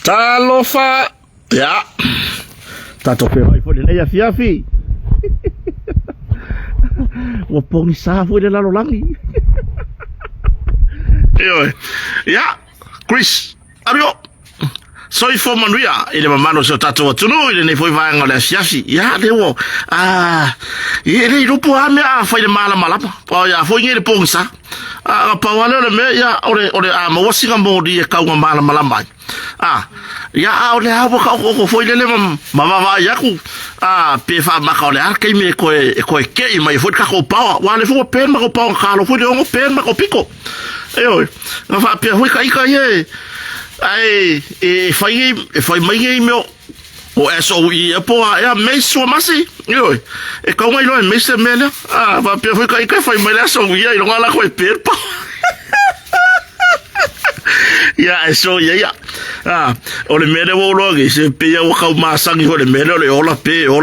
Talofa ya tato pe vai fole nei afiafi o pongi sa fole la lolangi ya Chris ario soi fo manuia ile mamano so tato tunu ile ne foi vai ngale afiafi ya lewo ile rupo ame fa ile mala malapa pa ya foi ngere pongi sa pa wale le me ya ore ma wasinga modi e ka mala malamba ya ole abo ko foi le mama ya ku pe fa ma ka ole ke me ko ke mai foi ka ko pa wale fo pen ma ko pa ka lo foi le pen ma ko piko na fa pe foi ka ye ai fai mai meu o eso e po ya me so masi e ka ngai lo me se mena va pe foi ka fai mai la so ia e ngala ko pe pa ya eso ya o le mere wo lo ge se pe ya o ka ma sangi o le mere le ola pe o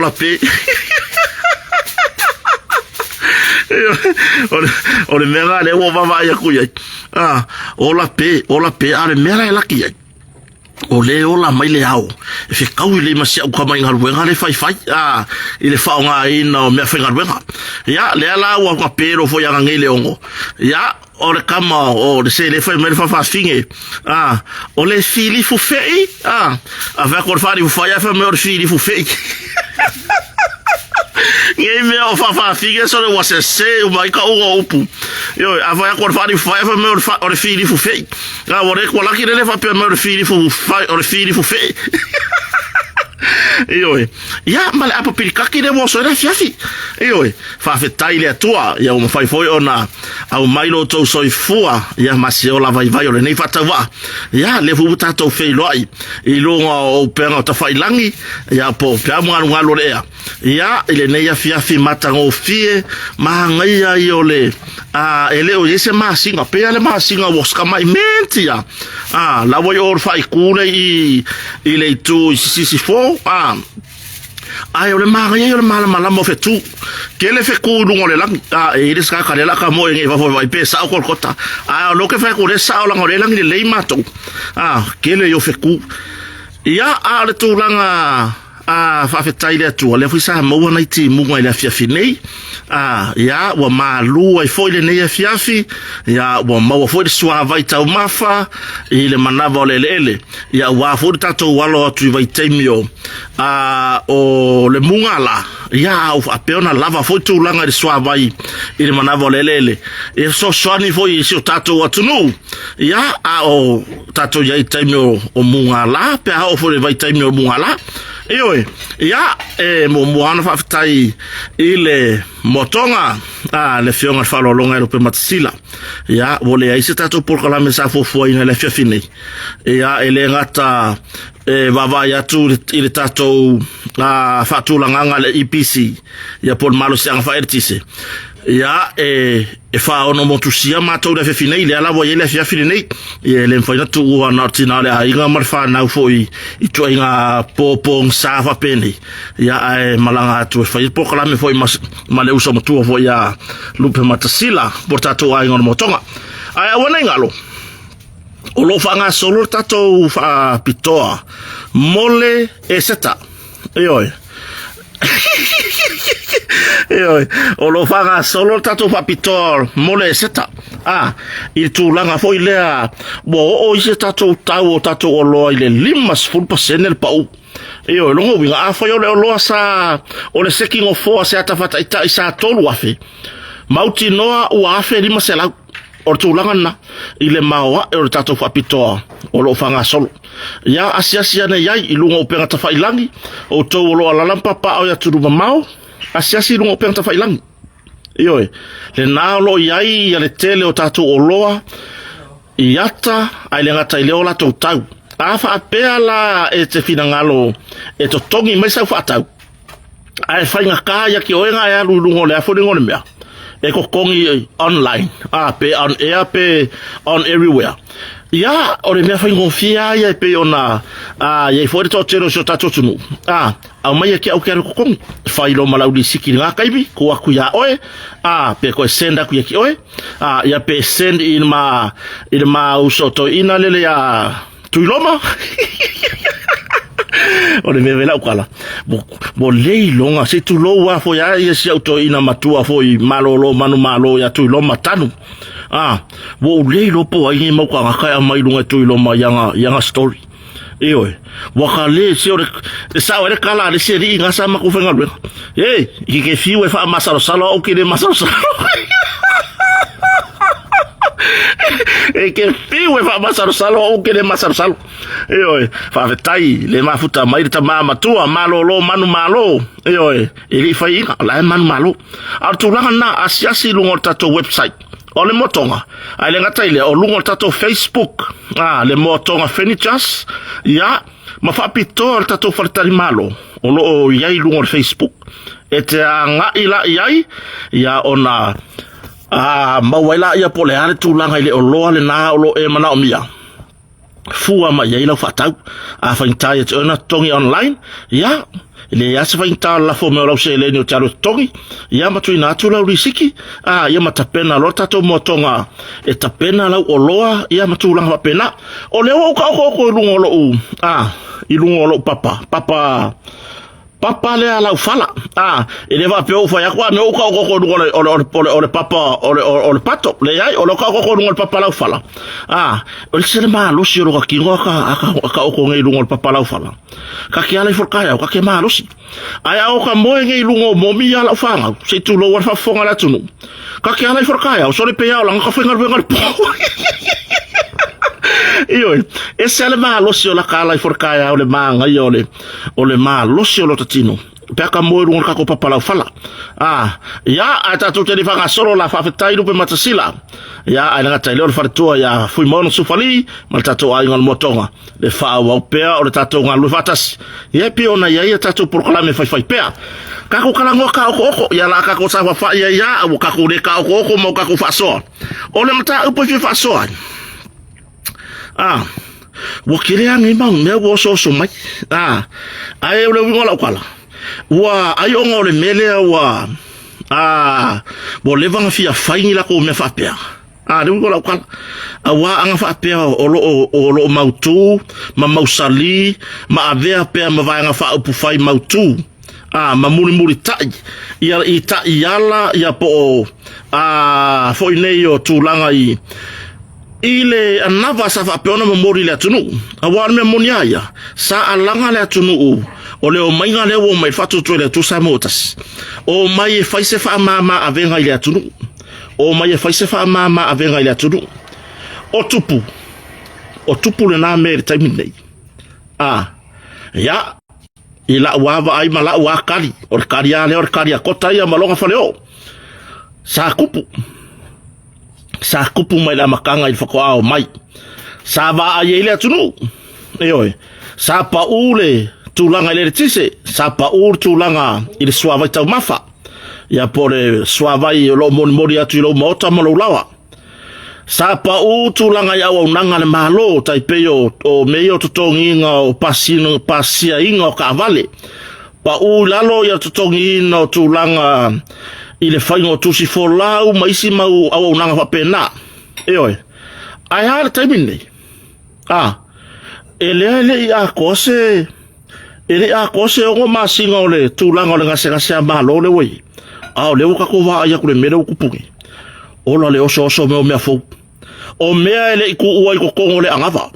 le mera le wo va ya ku ya ola pe ale mera la ki o le ola mai le au e fe kau le ma sia ka mai ngal wenga le fai ile fa nga ina me fa ngal wenga ya le ala wa ka pero fo ya ngile ongo ya o le kama o le se le fai me fa finge o le fili fu fei ava ko fa fu fa me o fili fu fei ngai me o fa finge so le was se o mai ka o upu ava ko fa me o fili fu fei o le ko la ki le fa pe me o fili fu fei ya male apa pilika ki le mo so le fiafi fa fe taile tua ya o fai foi ona au mailo to so fua ya masio la vai o le nei fatawa ya le fu tato fe loi I lo o penga ta fai langi ya po pia mo ngalo le ya ile nei ya fiafi mata o fie ma ngai ya le ele o yese ma singa pe ale ma singa wo ska mai mentia la voi or fai kule I le tu si fo ai ole ma ye ole mala mo fe tu ke le fe ku lu ngole lang e le ska ka le la ka mo nge va fo vai pe sa ko kota lo ke fa ku le sa la ngole lang le ma to ke le yo fe ku ya ale tu langa fa fe taile tu le fu sa mo na ti mu ngai la fiafi nei ya wa ma lu ai foi le nei fiafi ya wa ma wa foi swa vai tau mafa ile manava le ya wa foi tato walo tu vai temio o le mungala ya a peona lava foi tu langa de swa vai ile manava le e so ni foi si tato wa tunu ya o tato ya temio o mungala pe o foi vai temio mungala ya mo ana fa tai ile motonga le fionga fa lo longa pe matsila ya vole ai se tato por kala mesa fo ina le fiafine ya ele ngata va ya tu ile tato fa tu langa le IPC ya por malo se fa RTC ya fa ono motusia mato le fiafine ile ala voye le fiafine nei le mfaina tu wa natina le ainga marfa na foi I tu inga popong sa fa peni ya malanga tu fa por kala me foi male uso motu foi ya lupe matasila por tato ai ngor motonga ai wona ngalo o lo fanga solo tato fa pitoa mole seta o lo fanga solo tato fa pitoa mole seta il tu langa foi lea bo o se tato tau tato o lo ile limas full percent pau longo winga foi o lo sa o le seking of force ata fata ita isa tolu afe mauti noa o afe lima sela o tu langa na ile mawa o tato fa pitoa o lo fanga solo ya asia ne yai ilunga o penga ta fa ilangi o to o lo ala papa o ya turu mamao asia ilunga o penga ta fa ilangi le na lo yai ya le tele o tato o loa iata ai le ngata ile o la to tau fa apea la te finangalo to tongi mai sa fa tau ai fa nga ka ya ki o nga ya lu le afo ngol mea e ko kongi online pe on air pe on everywhere ya o le mea fai ngofia ya pe ona ya foi to tero so tato tunu au mai ke au ke ko kongi fai lo malau di siki nga kaibi ko aku ya oe pe ko senda ku ya ki oe ya pe send in ma uso to ina lele ya tuiloma o le mea vela ukala mo lei longa se tu lo wa fo ya si auto ina matua fo I malolo manu malo ya tu lo matanu wo lei lo po ai mo ka ka mai lunga tu lo ma yanga story eoi wa le se o sa o le kala le se ri nga sa ma ku fenga lo i ke fiu e fa masalo salo o ke le masalo salo que fiu e fa masalo salo o ke le masalo salo fa vetai le mafuta mai ta mama tua malolo manu malo ili fa inga la manu malo atu langa na asiasi lungo tato website o le motonga ai le ngata ile o lungo tato Facebook le motonga furnitures ya mafapito o tato fartali malo o lo yai lungo Facebook ete nga ila yai ya ona mawaila ia pole ale tulanga ile o loa le na o lo e mana o mia fua ma ia ila fatau fa intai te ona tongi online ya le ya se fa intai la fo me o se le no talo tongi ya ma tuina tu la risiki ya mata pena lo tato motonga e ta pena la o loa ya ma tu langa pena o le o ka ko lungo lo I lungo lo papa le ala fala ele va pe o fa ya kwa me o ka ko o papa o pato le ai o ka ko no papa la fala o se ma lo si ro ka ngo ka o ko ngai lungo papa la fala ka ki ala forka ya ka ke ma lo si aya o ka mo ngai lungo mo mi ala fala se tu lo wa fa fonga la tunu ka ki ala forka ya o so le pe ya la ka fa ngal ese ale ma lo si o la kala forka ya o le ma ngai o le ma lo si o lo tatino pe ka mo ru ka ko papa la fala ya ata to te fa solo la fa fetai lu pe matasila ya ana ta le fa to ya fui mono su fali ma tato ai ngal motonga le fa wa pe o le tato ngal lu fatas ye pe ona ya tato proclame fa pe ka ko kala ngo ka ko ya la ka ko sa fa ya o ka ko le ka ko mo ka ko fa so o le mata upo fa so wo kire angi ma me wo so mai ai le wingola kwala wa ai ongo le mele wa bo le vanga fia faingi la ko me fa pe le wingola kwala wa anga fa pe o lo mautu ma mausali ma avea pe ma va anga fa upu fai mautu ma muri tai yala ya po fo nei o tulanga ile anava sa fa peona memori le tunu awan me moniaya sa alanga le tunu o le o mainga le o mai fatu to le tu sa motas o mai fa se fa mama avenga ile tunu o mai fa se fa mama avenga ile tunu o tupu le na mer taimine ya ila wa ai mala wa kali o kali ale o kali kota ia malonga fa leo sa kupu mai la makanga I whako ao mai. Sa va a yeile atunu. Sa pa ule tūlanga I le tise. Sa pa ule tūlanga I le suavai tau mafa. Ia pore suavai o lo mori atu I lo maota malo lawa. Sa pa ule tūlanga I au nanga le malo tai peo o meo tutongi inga o pasia inga o ka vale. Pa ule lalo ia tutongi inga o tūlanga I le whaingo tusi folau maisi mau au nanga whapena. Ai hara taimine. Ele I a kose. Ele a kose ongo masinga o le tūlanga o le ngase a malo le wei. O le uka ko waa ia kule mele ukupungi. Ola le oso meo mea fau. O mea ele iku ua I kongo le angava.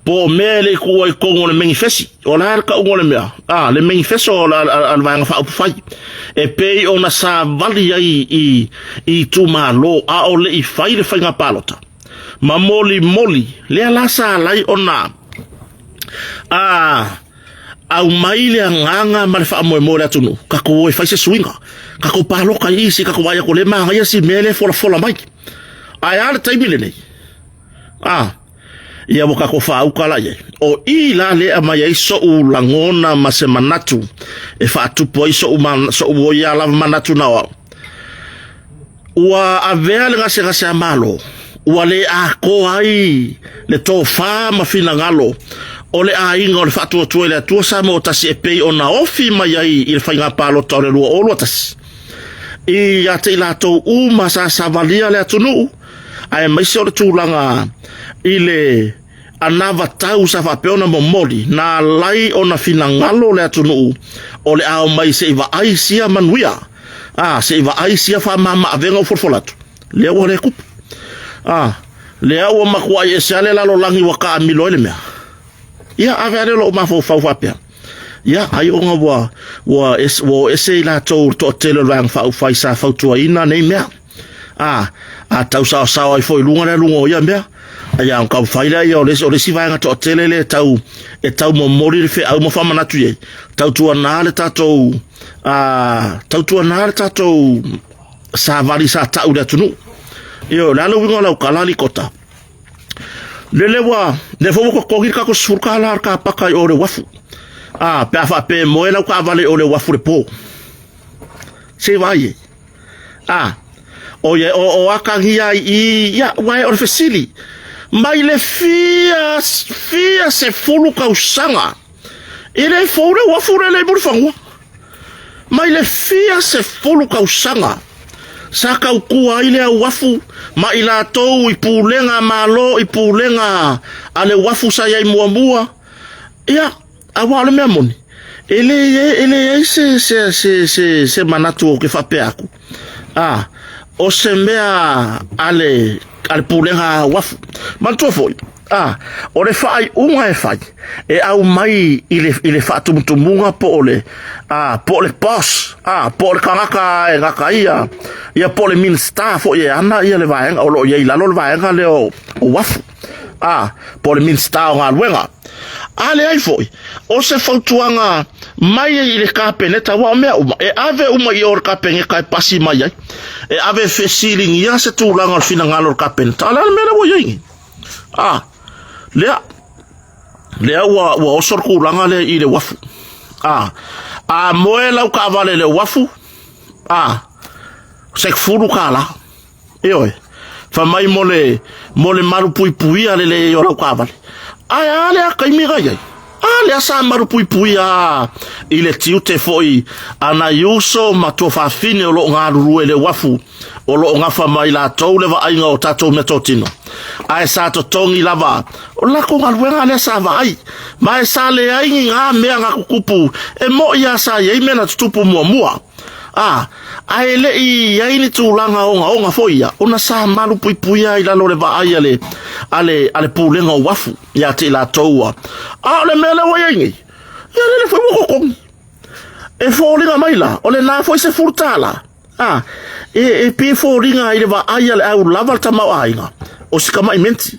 Po mea le iku ua I kongo le mengi fesi. O la harka ungo le mea. Le mengi feso o la alvanga wha upufai. E pei ona sa vali ai I tu malo o le I fai le whainga palota. Ma moli le ala sa lai ona au mai le nganga ma le wha mo le atunu kako e fai se swinga kako paloka isi kako waya ko le maa ia si mele fola mai ai ala taimile nei ia mo kako wha aukala ye o I la le ama ia iso u langona ma se manatu e wha atupo iso u ia lava manatu na wau ua avea le ngase amalo ua le a ko ai le tofa ma fina ngalo o le a inga o le whatuatua le atua sa mo tasi e pei o na ofi mai ai i le whainga palo tau le lua olo tasi i a te ila tau uma sa savalia le atunu ai maise o le tūlanga i le anava tau sa whapeona mo mori na lai o na fina ngalo le atunu o le ao mai se iwa ai sia manuia se iwa ai sia wha mama avenga o forfolatu lea ua le kupu lea ua makua i e seale lalo langi waka amilo ele mea ia ave ale lo mafo fau fapia ia ai onga wa ese ila tau to tele lang fau fai sa fau tua ina nei mea a tau sa ai foi lunga le lunga ia mea ia on ka fai la ia o le si vai to tele le tau e tau mo mori le fe au mo fama natu ye tau tua na le tatou tau tua na le tatou sa vari sa tau le tunu io la lo winga la kalali kota Lelewa, ne fo ko kohi ka ko surka la ka pakai o le wafu. Pe afa pe moela ka vale o le wafu le po. Se vai. O ye o akangia I ya wai o fesili. Mai le fia se fulu ka usanga. Ile fo le wafu le burfangwa. Mai le fia se fulu ka usanga. Saka ukua ile wafu ma ila tou ipulenga malo ipulenga ale wafu sa ya muamua ia awale memoni ele se manatu ke fa pe aku o se mea ale pulenga wafu mantu foi o le fai unga e fai e au mai ile fatu mutumunga po le pos po le kanaka e ngaka ia po le minsta fo ia ana ia le vaenga o lo ia ila lo le vaenga le o wafu po le minsta o ngalwenga ale ai foi o se fautuanga mai ile kapeneta wa mea e ave uma i or kapenge kai pasi mai ai e ave fesiling ia se tulanga fina ngalo kapenta ala mele wo yingi lea wa osor kulanga le i le wafu moela ka vale le wafu sek furu kala oi fa mai mole maru pui ale yo ka vale ale ka mi ga yai ale sa maru pui ile tiute foi ana yuso matofa fine lo ngaru le wafu o lo ngafa mai la tou le va ainga o tatou metotino ai sa to tongi lava o la ko ngalwenga le sa vai mai sa le ai nga mea nga kukupu e mo ia sa ye mena tupu mua ai le I ai ni tulanga onga foia ona sa malu pui ai la lo le va ai ale pulenga o wafu ya te la toua le mele wo yengi ya le foi mo ko e folinga mai la o le na foi se furtala e pe folinga ile va ai ale au lava tama ainga o sikama imenti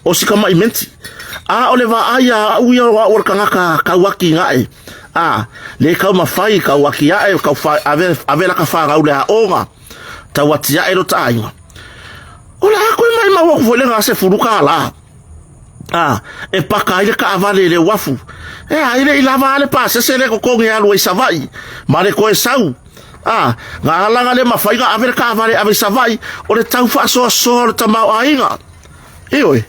o sikama imenti o le va aya uia o kangaka kawaki ngai le ka mafai kawaki ai ka ave la ka fa ule a onga tawatia elo tainga ola ko mai ma wo volenga se furuka la e paka ile ka avale le wafu ile ilava le pase se le ko kongi alu e savai mare ko e sau nga langa le mafai ga ave ka avale ave savai o le tau fa so le tamau ainga oi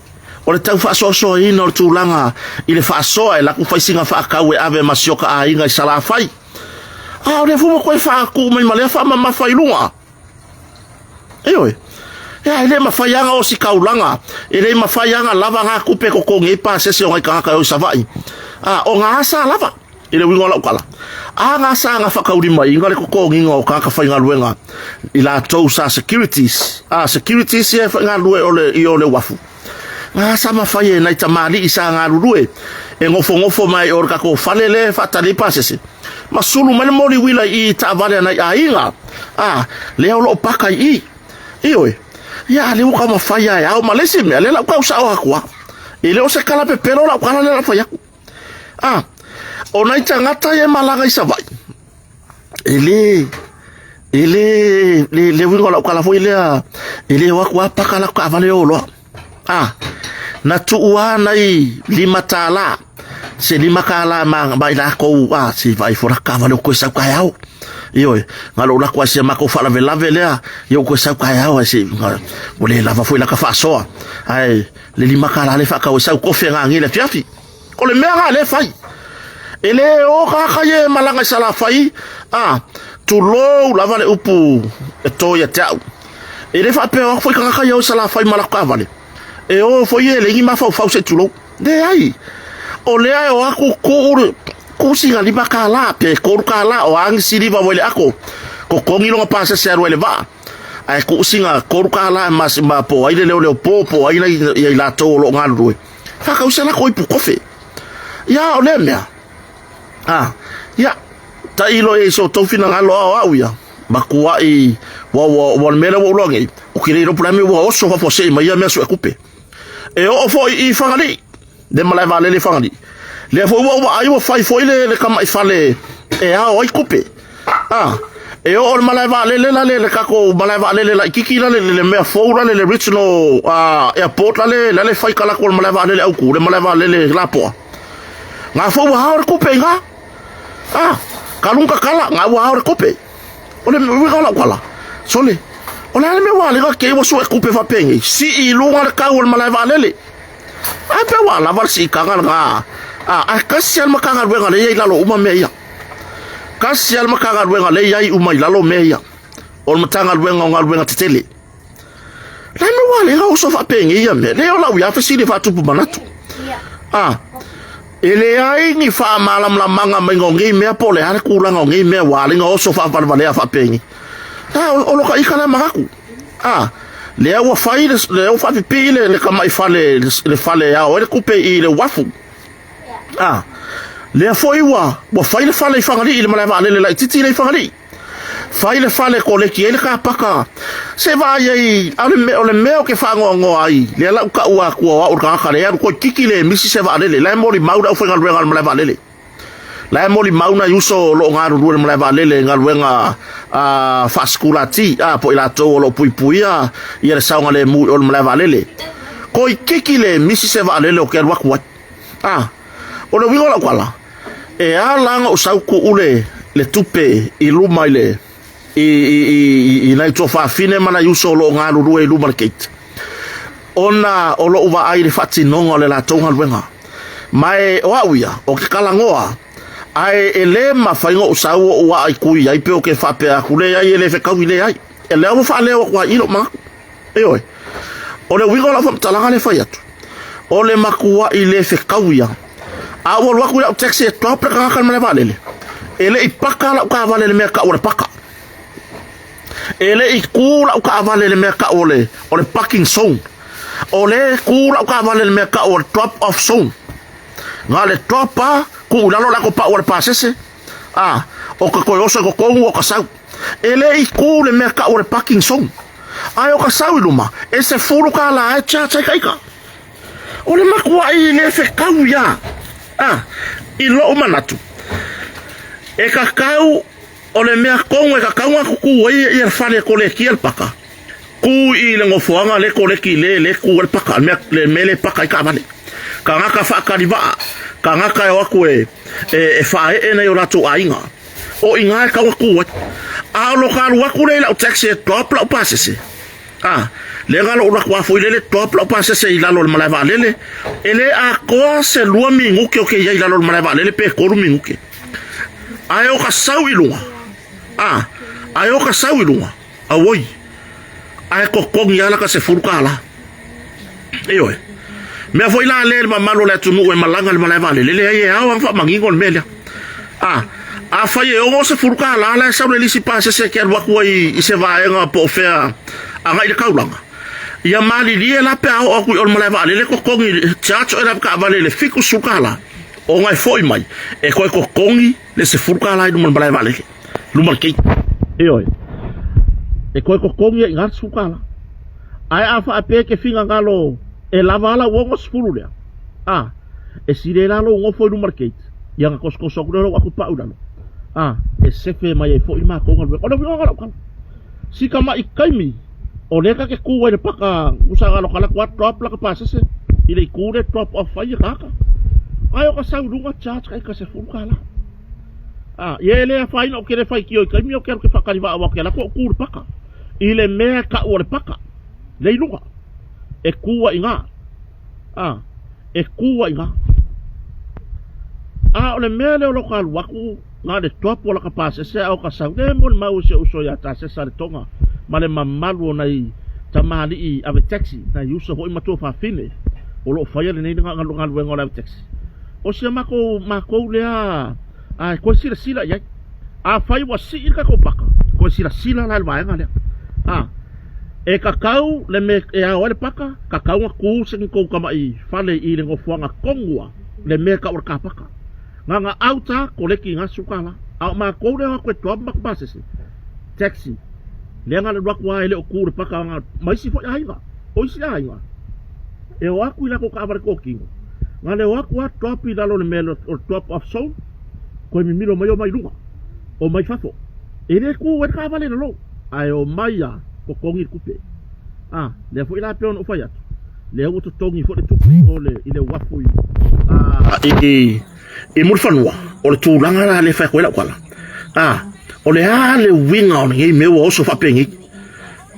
o le tau fa so ina o tulanga ile fa so e la ku fa singa fa ka we ave masioka ainga I sala fai o le fumo ko fa ku mai male fa ma fai lunga oi ile mafaianga o si kaulanga ile mafaianga lava nga kupe ko kongi pa se o ka o savai o nga sa lava ile wingo la kala nga sa nga fa kauri mai ngale ko kongi ngo ka fainga luenga ila tou sa securities securities e fa nga lue o le wafu nga sa mafai na itamali isa nga lue e ngofo mai or ka ko falele fa tali pasese masulu male mori wila I tavale na ainga le o paka I oi ya le uka mafaya ya o malesi me le la kwa usawa kwa ile o se kala pepelo la kwa le la faya o na itangata ye malaga isavai le wingo la kwa fo ile wa kwa paka la kwa vale o lo na tuwa na I lima tala se lima kala ma ila ko si vai fora ka vale ko sa kwa yao Io ngalo la kwa sia mako fala velave lea yo ko sa ka ya wa si ole lava foi la ka fa so ai le lima ka la le fa ka o sa ko fe nga ngile fiafi ko le mera le fai ele o ka ye malanga sala fai tu lo lava le upu to ya tau ele fa pe o foi ka yo sala fai malaka vale e o foi ele ngi ma fa se tu lo de ai ole ai o aku ko singa li bakala pe ko kala o ang siri va wele ako ko kongi lo pasa ser wele va ai ko singa ko kala mas ma po ai le popo ai la to lo ngalu fa ka usala ko ipu kofe ya ole mea ya ta ilo e so to fina ngalo au ya makua i wa mera wo longe o kire ro plami wo so fa se ma ya me so coupe e o fo i fangali de mala vale le fangali le fo wa ai wo fai foi le kama i fale e o i coupe e o mala vale le kako mala vale le kiki le me fo le original airport le fai kala ko mala vale le au ku le mala vale le la po nga fo wa ha coupe nga kalunga kala nga wa coupe ole me kala kwala sole ole me wale ka ke wo so coupe fa pengi si i lunga ka wol mala vale le pe wala var si ka nga kasial makanga wenga le lalo uma meya kasial makanga wenga le yai uma lalo meya ol matanga wenga ngal wenga tetele la me wale ga so fa pengi ya me le ola ya fa si le fa tu manatu ele ai ni fa malam la manga mengongi me pole har kula ngongi me wale nga so fa vale fa pengi olo ka ikana magaku le wa faile le wa fa pile le kama ifale le fale ya o le coupe i le wafu le foi wa faile fale fangali ile mala vale le titi le fangali faile fale ko le ki ele ka paka se va ye ole me o ke fango ngo ai le la ka wa ko ka ka le ko kiki le misi se va le la mori mauda o fangal rengal mala vale le la moli mauna yuso lo ngaru lu mala vale le ngal wenga fasculati po ila to lo puipuia ia sa ngale mu ol mala vale le ko kiki le misi se va le o ke wa kwa o lo wingo la kwala e ala o sauku ule le tupe i luma ile i nai tofa fine mana yuso lo ngaru lu e lu market ona o lo uva ai le fati nongo le la tonga wenga mai o auia o ke kalangoa ai ele ma faingo usau wa ai kui ai pe o ke fa pe akule ai ele fe kawile ai ele o fa le wa ilo ma oi o le wingo la fa talanga le faiatu o le makua ile fe kawia a wo wa ku taxi to pra ka kan mala vale ele i paka la ka vale le me ka o le paka ele i ku la ka vale le me ka o le parking zone o le ku la ka vale le me ka o drop off zone ngale topa ku la ko pa o pasese o ka ko oso ko o ka sau ele i ku le me ka o parking zone ai o ka sau luma ese furu ka la cha kai ka o le makua i le fe kawia i lo manatu e kakau o le mea kongo e kakau nga kuku i e fane ko le ki el paka ku i le ngofuanga le ko le ki le ku el paka le mele paka i ka vale ka ngaka fa kariva ka ngaka e waku e fae e na yo ratu ainga o inga e ka waku a lo ka waku le la taxi top la pasese le ngalo ora kwa foi le top la pasese i la lo malava lele ele a ko se lua mingu ke o ke ya i la lo malava lele pe ko mingu ke ayo ka sawi lunga ayo ka sawi lunga awoi ai ko kongi ala ka se furkala eyo me foi la le malo le tunu e malanga le malava lele le ye awa fa mangingo melia a faye o se furkala la sa le si passe se ke wa ko i se va nga po fe anga ile kaulanga ya mali li la pe o ku ol malava lele ko kongi chacho era ka vale le fiku sukala o ngai foi mai e ko kongi le se furkala i no malava lele lu markei eoi e ko kongi i ngat sukala ai afa pe ke finga ngalo e lavala wo sfulu le e sire la lo ngo foi lu markei yang ko sokro wa ku pa udalo e sefe mai foi ma ko ngalo o si kama ikaimi o le ka ke ku wa paka usanga lo kala 4 drop la ka pasa se ile ku le drop off ai kaka ayo ka sa lunga chat kai ka se furkala ye le fai no kere fai kio kai mio kero ke fakariva wa ke la ko ku paka ile me ka o le paka le luga e kuwa inga e kuwa inga o le me le lo ka waku nga de topo la ka pase se o ka sa de mon mau se uso ya ta se sa le tonga male mamalu nai tamali I ave taxi na yuso ho ima to fa fine o lo fa yele nei nga nga lo nga taxi o se mako le a ko sila ya a fai wa si ka ko paka ko sila la va nga le e kakau le me e a ole paka kakau ku se ko kama I fale I le ngofuanga kongua le me ka or ka paka nga auta ko le ki nga sukala a ma ko le ko to ba base taxi le nga le wakwa ile ku paka nga mai si fo ai nga o si ai nga e o aku ila ko ka bar ko kingo nga le wakwa top I dalo le melo o top of soul ko mi milo mai o mai lunga o mai fafo e le ku we ka vale lo ai o mai ya ko kongi kupe le fo ila peon o fa ya le o to tongi fo le tu o le ile wafu e murfanua o le tūlanga la le whai koe la kwala o le le winga o ngei mea o so whapengi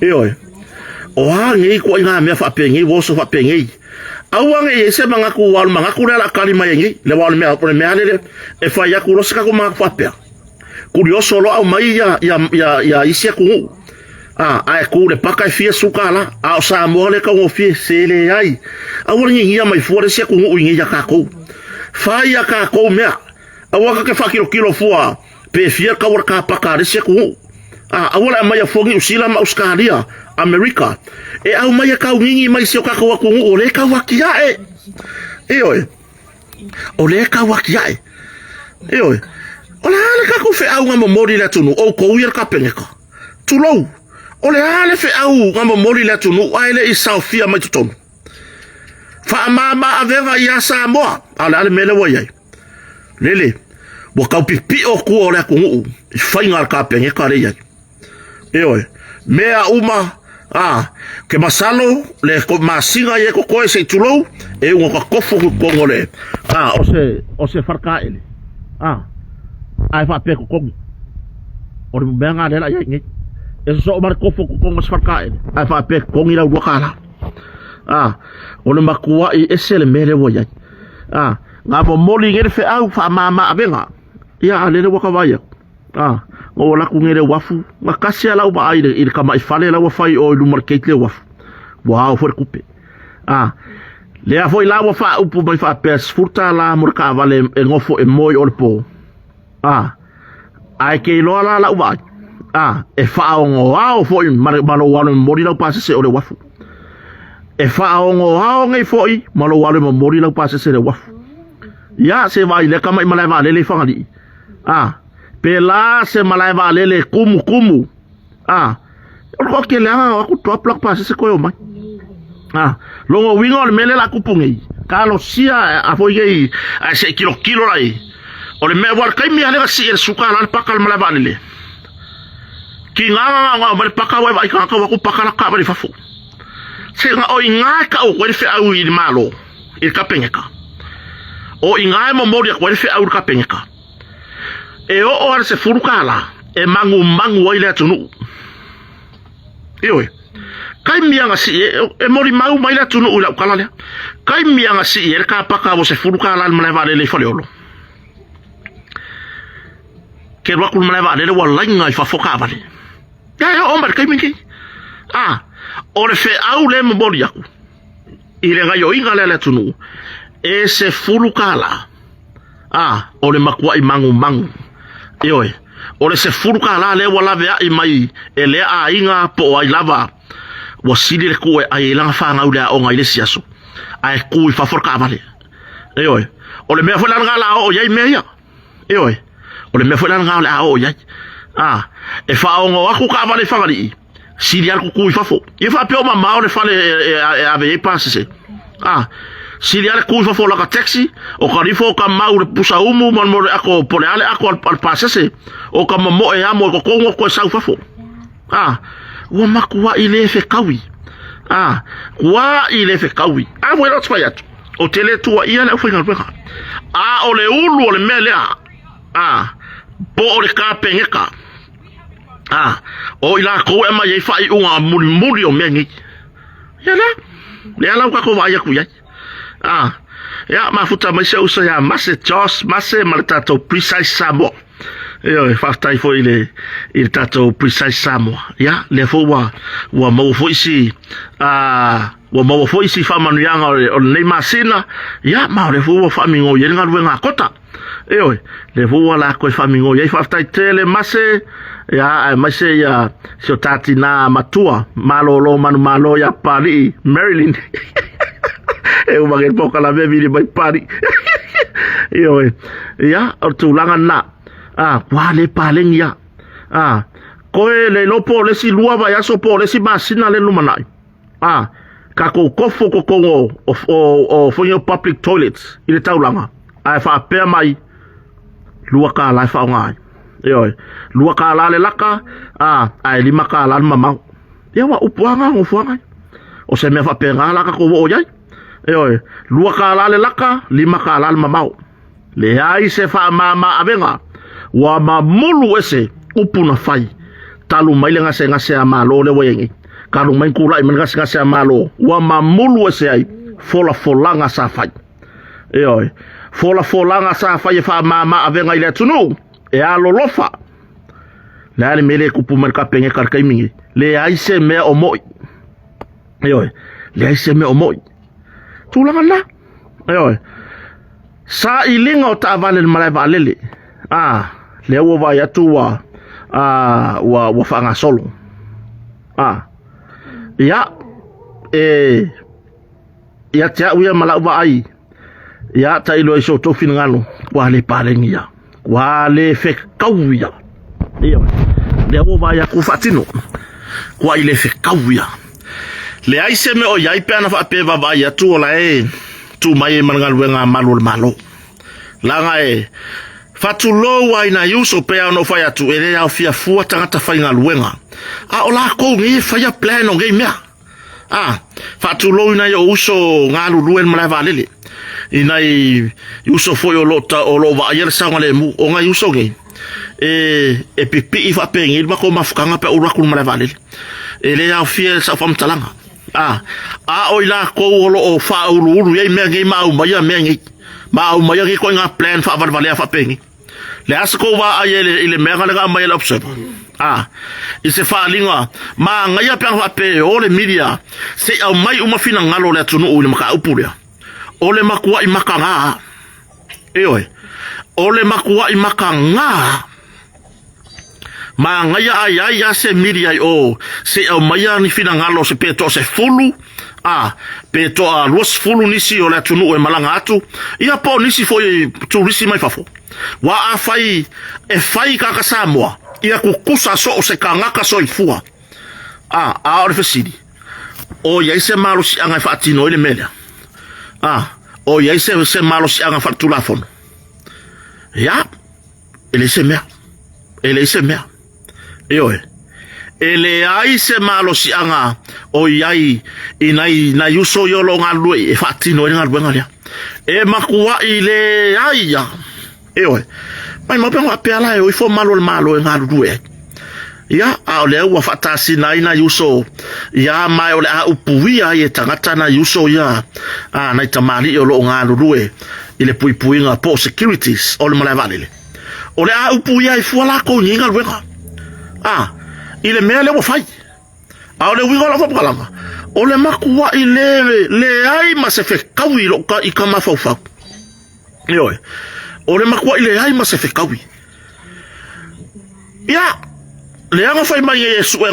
e oi o ngei ko inga mea whapengi o so whapengi aua ngei se manga ku walu manga ku la kali mai ngei le walu mea le e whai aku rosika ko manga whapea kuri o solo au mai ya isia ku ai ku le paka e fia sukala o sa mo le ka o fie se le ai au ngi ia mai fuare sia ku ngi ya ka ko fai ka ko mea awaka ke fakiro kilo fua pe fia ka war ka pakare se ku awala mai fongi usila ma Australia America e au mai ka ngi mai se ka ko ku o le ka wakia e oi o le ka wakia e oi o le ka ko fe au ngamo mori la tunu o ko ir ka peneka tulo o le fe au ngamo mori la tunu ai le I Southia mai tutonu fa mama aveva ya Samoa ala mele wa yai lele bo ka pipi o ku o le ku fai ngal ka penye ka le yai e oi mea uma ke masalo le ko masinga ye ko ko se tulo e un ka kofu ko ngole o se farka ele ai fa pe ko komi o le benga le la yai ngi e so mar kofu ko ngos farka ele ai fa pe ko ngi la wakala o le makua I ese le mere wo ya nga mo moli ngere fe au fa mama abenga ya le waka vaya o la ku ngere wafu makasi ala u ba ai le kama ifale la wa fai o lu market le wafu wow for coupe le a foi la wa fa u pu mai fa pes furta la murka vale e ngofo e moi o le po ai ke lo la u ba e fa o wow foi malo walo mori la pase se o le wafu e whaongo haonge foi malo wale ma mori lau pase se le wafu ya se vai le kama I malai va lele whangari pe la se malai va lele kumu o ke le aku top lock pase se koe o mai longo wingo le mele la kupungi kalo sia a foi gei se kilo rai o le mea war kai mi ale si el sukala pakal malai va lele ki nga ma paka wa vai ka wa ku pakala ka va fafu se nga o inga ka o kwele fe au I malo I ka pengeka o inga mo mori kwele fe au ka pengeka e o se furukala e mangu wa ile tunu ioi kai mianga si e mori mau mai la tunu ula kala le kai mianga si e ka paka o se furukala al mala vale le faleolo ke ro ku mala vale le wala ngai fa foka vale ya o mar kai mingi o le fe au le mori aku I le ngai o inga le tunu e se furukala o le makua I mangu ioi o le se furukala le wala vea I mai e le a inga po ai lava wa sidi le kue ai langa whanga u le a o ngai le siaso ai kui fa forka vale ioi o le mea fwela nga la o yai mea ioi o le mea fwela nga la o yai e whaongo aku ka vale whangari sidi al ku fafo e fa pe o mama o le fale ave passe se sidi al ku fafo la taxi o karifo ka mau le pusa umu man mo ako pole ale ako al passe se o ka mo e amo ko kongo ko sa fafo wa makua ile fe kawi wa ile fe kawi mo lo tsayat o tele tua ia le fo ngal o le ulu o le mele po o le ka pengeka o ila ko e mai fai unga muri o mengi ya le ala ka ko vai ku ya ya mafuta mai se usa ya mase Josh mase maltato precise samo yo fa tai fo il tato precise samo ya le fo wa mo fo isi wa mo fo isi fa manu yanga o nei masina ya ma le fo fa mingo ye nga luenga kota le fo la ko fa mingo ye fa tai tele mase ya mase ya so tati na matua malo malo ya pari Maryland eu magel poka la bevi di mai pari ya o tulanga na wale paleng ya koe le lopo le si lua va ya so po le si masina le lumanai ka ko kofo ko kongo o for your public toilets ile taulanga fa pe mai lua ka la fa ngai lua ka la le laka ai lima ka la mama ya wa upuanga o fuanga o se me fa pe ngala ka ko o yai lua ka la le laka lima ka la mamau le ai se fa mama avenga wa mamulu ese upuna fai talu mai le ngase amalo le wengi kalu mai kula i ngase amalo wa mamulu ese ai fola sa fai fola sa fai fa mama avenga ile tunu e alolofa le ale mele kupu merka penge karkai mingi le ai se me o moi le ai se me o moi tulanga la sa ilinga o ta vale malai valele le wo va ya tu wa fanga solo ya ya tia uya mala ba ai ya ta ilo iso to finngalo wa le palengia wa le fe kawia le wo va ya ku fatino wa ile fe kawia le ai se me o yai pe ana fa pe va ya tu la tu mai mangal wenga malo langa fatulo wa ina yuso pe ano fa ya tu ele ya fia fu tanga fa inga wenga o la ko ngi fa ya plan o ngi mea fatulo ina yo uso ngalu luen mala valele ina yuso fo yo lota o lo va yer sanga le mu o nga yuso ngi e pipi fa pe ngi ba ko mafukanga pe ura ku mala valele ele ya fia sa fam talanga o ila ko o fa uru ye me ngi ma o mai ngi ko nga plan fa valale fa pengi le asko va ayele ile me ga mai la observe ise fa linga ma nga ya pa pe o le media se au mai uma fina ngalo le tunu o le maka upuria o le makua i makanga o le makua i makanga ma nga ya se media se au mai ni fina ngalo se peto se fulu peto a los fulu nisi o le tunu o malanga atu ia po nisi foi tu risi mai fafo wa afai fai ka Samoa ia kukusa so se kangaka so ifua o fesidi o ia se malo si anga fatino ile melia o ia se malo si anga fatula fon ya ele se mea ele ai se malo si anga o iai inai na yuso yolo ngalu e fatino ngalu ngalia makua ile ai ya mai mo penga pela e fo malo ngalu ya ole wa fatasi na ina yuso ya mai ole upuia ye tangata na yuso ya na itamali yolo ngalu ile pui nga po securities ole mala valele ole upuia e fo la ko ninga luenga ile mele wo fai ole wingo la fopalanga ole makua ile le ai ma se fe kawi lo ka ikama fofa ole makua ile ai ma se fe kawi ya le anga fai mai Yesu nga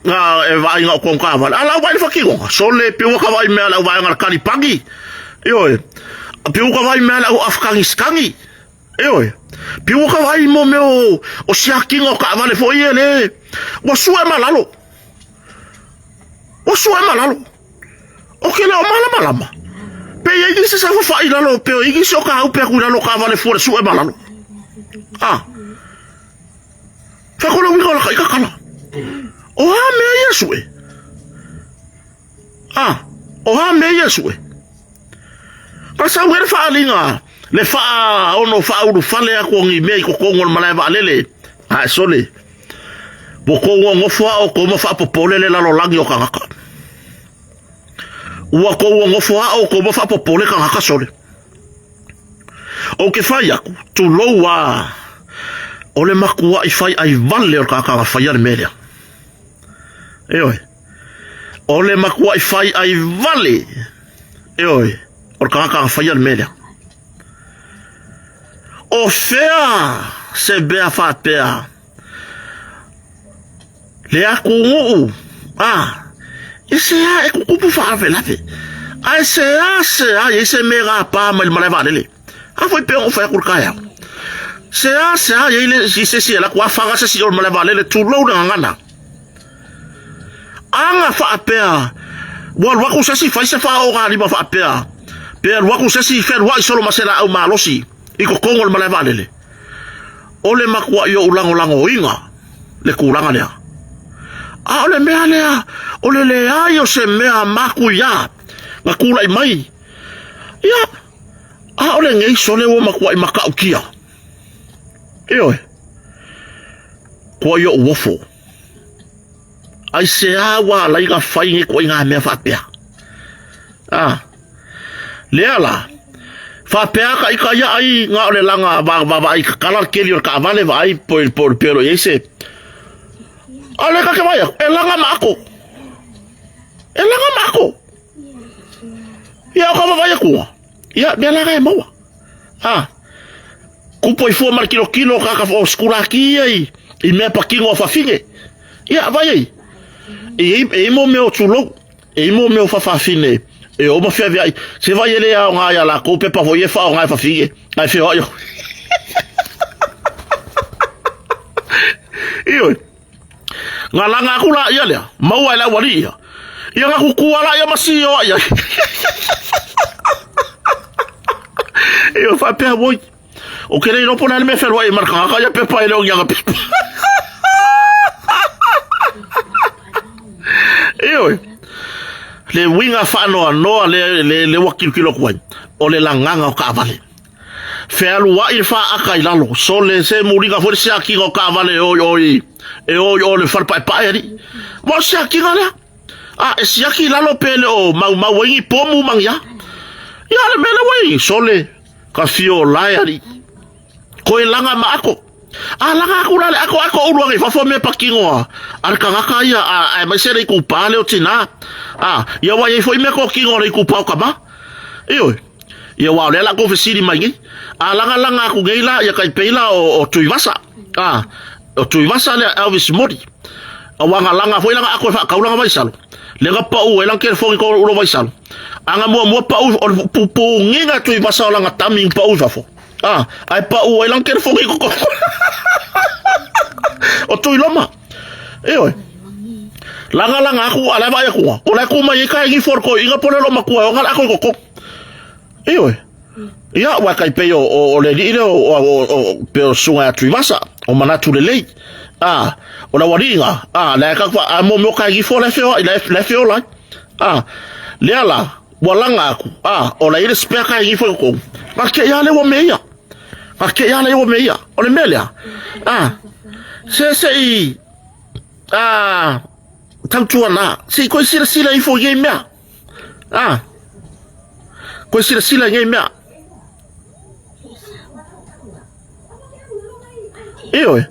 nga vai nga kon ka vala ala vai fa kingo so le pe wo ka vai me ala vai nga kali pangi pe wo ka vai me ala afganiskangi pe wo ka vai mo me o sia kingo ka vale fo ele wo suwe malalo o kele o malama pe ye se sa fa ila lo pe ye se o ka pe ku lo ka vale fo suwe malalo fa ko lo wi ko ka kala o ha me Yesu o ha me Yesu pa sa wer fa linga Le faa ono faa uru fale ako ngi mei ko kongo malai va lele. Ha sole. Bo kongo ngofua o ko mo faa popole le lalo langi o kangaka. Ua kongo ngofua o ko mo faa popole kangaka sole. O ke fai aku tu loa o le makua I fai ai vale o kaka fai ar melia. Eoi. O le makua I fai ai vale. Eoi. O kaka fai ar melia. O fea se bea fa pea. Le aku nguu. Ese a e kukupu fa avelape. Ese a ese mega pa mal va lele. Foi pe o fa kurkaya. Se a ele se la kwa fanga se o malava lele tu lo na ngana. Anga fa pea. Wal wa ku se fa o ga li ba fa pea. Pe wa ku se fa wa solo masela au malosi. Iko kongo malava lele. Ole makwa yo ulango inga. Le kulanga lea. Ole mea lea. Ole lea yo se mea maku ya. Ngakula mai. Ya. Ole ngei sole wo makwa makau kia. Eoi. Kwa yo wofo. Ai se awa la iga fai nge kwa inga mea whapea. Leala. Whapea ka ika ia ai ngā ole langa ba i kalar keli o ka avale va ai por pero yese. Ale ka ke vaya. E langa mako. Ia ka vaya kua. Ia me langa e maua. Kupo I fua mar kilo kaka o skura ki ai I mea pakingo o fafinge. Ia vai ai. E mo meo tulo. E mo meo fafafine. E o ma fia ai. Se vai ele a nga ya la ko pe pa voye fa nga fafinge. Ai fe yo. Io. Nga langa ku la ia le. Mau ai la wali ia. Ia nga ku kuala ia masio ia. Io fa pe voi. O que ele não pode me fazer o marcar a pepa ele o yang pepa. Eu le winga fa no le wakil kilo kwai. O le langanga o kavale. Fe alu wa il fa akai lalo. So le se muringa for se aki o kavale o le far pai ri. Mo se aki ngala. E se aki lalo pele o ma wengi pomu mangya. Ya le mele wengi so le ka fio laiari. Ko e langa ma ako. Langa ako lale ako uruangi fafo me pakingo. Kangaka ia ai mai sere ku pale o tina. Ia wa foi me ko kingo le ku pau kama. Io. Ia wa le la ko fesiri mai. Langa aku geila ia kai peila o tuivasa. O tuivasa le Elvis Modi. Wanga langa foi langa ako fa kaulanga mai salo. Le ga pa u elang ke fongi ko ulo mai salo. Anga mo pa u pu nginga tuivasa langa taming pa u fafo. Ai pa u elang ke fongi ko. O tu iloma. Eoi. Langa aku ala ba ya ko. O la ko mai ka ngi for ko inga pole loma ko o ngala ako ko. Eoi. Ya wa kai pe o le ile o pe sunga tuivasa o mana tu le lei. O la waringa. La ka fa mo ka ngi for la feo la. Le ala walanga aku. O la ile spare ka ngi for ko. Ma ke ya le wo meia. Ake ya le wo meia. O le melia. Se I tam tuana. Si ko sila I fo ye mea. Ko sila ye mea. Eoi.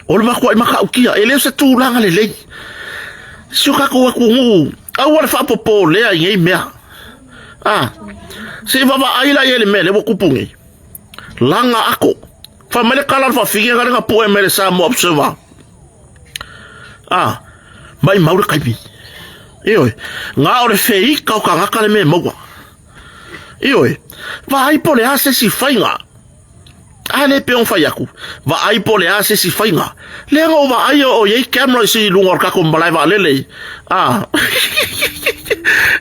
O le maka ukia. Ele se tu langa le lei. Suka ko aku ngu. Awala fa popo le ye mea. Se vava aila ye le mele wo kupungi. Langa ako. Fa mele kalar fa figi nga po mele sa mo observa. Mai maure kaipi. Eoi. Nga ore fei ka ka ngaka le me mowa. Eoi. Va ai pole ase si fainga. Ale pe on fayaku. Va ai pole ase si fainga. Le ngo va ai o ye camera si lungor ka ko malai va lele.